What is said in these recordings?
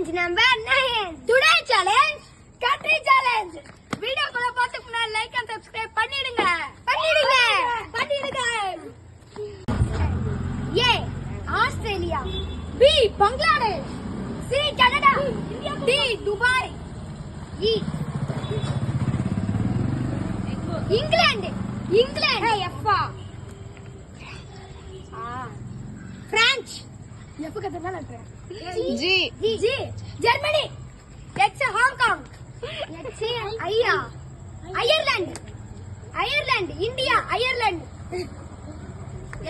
challenge number 9. Today challenge, country challenge. Video குள்ள போறதுக்கு முன்னாடி லைக் and subscribe பண்ணிடுங்க. A. Australia. B. Bangladesh. C. Canada. D. Dubai. E. England. Hey, F. France. F கதனா லட்ற. G. Germany. H. Hong Kong. H. Ireland. India. Ireland.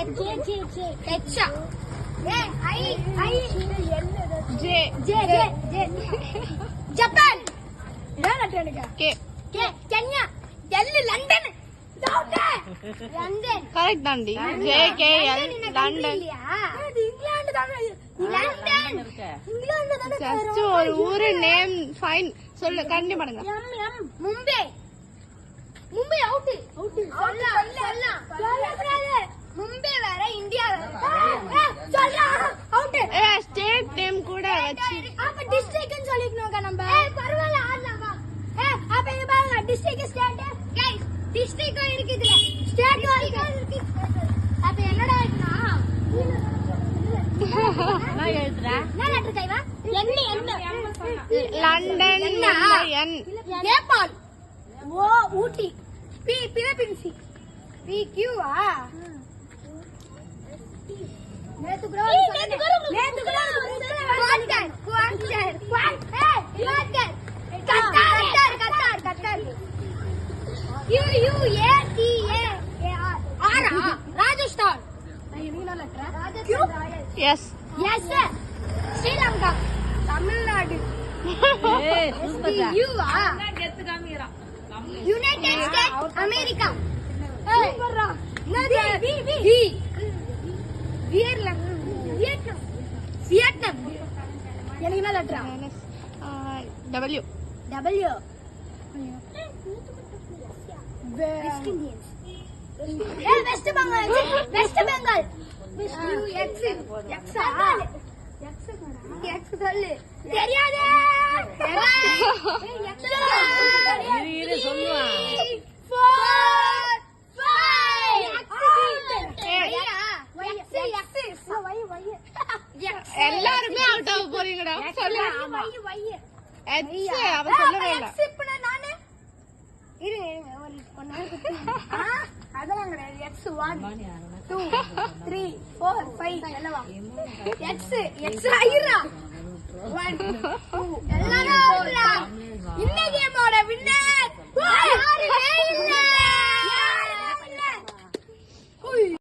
H. J. Japan. K. Kenya. L. London. London. Correct தாண்டி. J K L London. England தானே. London. England தானே. Just ஒரு ஊரு name fine சொல்லு கண்டிப்பா பண்ணுங்க. Mumbai out சொல்லலாம் மும்பை வேற இந்தியா வேற சொல்லலாம் அவுட் ஸ்டேட் நேம் கூட வச்சு அப்ப டிஸ்ட்ரிக்ட்னு சொல்லிக்கணும்ங்க நம்ம பரவாயில்லை ஆடலாம் வா அப்ப இங்க பாருங்க டிஸ்ட்ரிக்ட் ஸ்டேட் गाइस டிஸ்ட்ரிக்ட் இருக்கு இதுல ஸ்டேட் இருக்கு அப்ப என்னடா இருக்குனா நான் எழுதுறேன் என்ன letter கைவா London Mumbai N Nepal ஓ ஊட்டி பி பிலிப்பீன்ஸ் பி கியூ நேத்து கூட Qatar Rajasthan S S Sri Lanka Tamil Nadu United states America Vietnam எனக்கு என்ன லெட்டரா W W west Bengal X சொல்லு தெரியாதே இரு சொல்லுவா எல்லாருமே அவுட் ஆக போறீங்கடா சொல்லு H அவ சொல்லவே இல்ல அதெல்லாம் கிடையாது எக்ஸ் 1 2 3 4 5 எல்லாம் எக்ஸ் ஐரா 1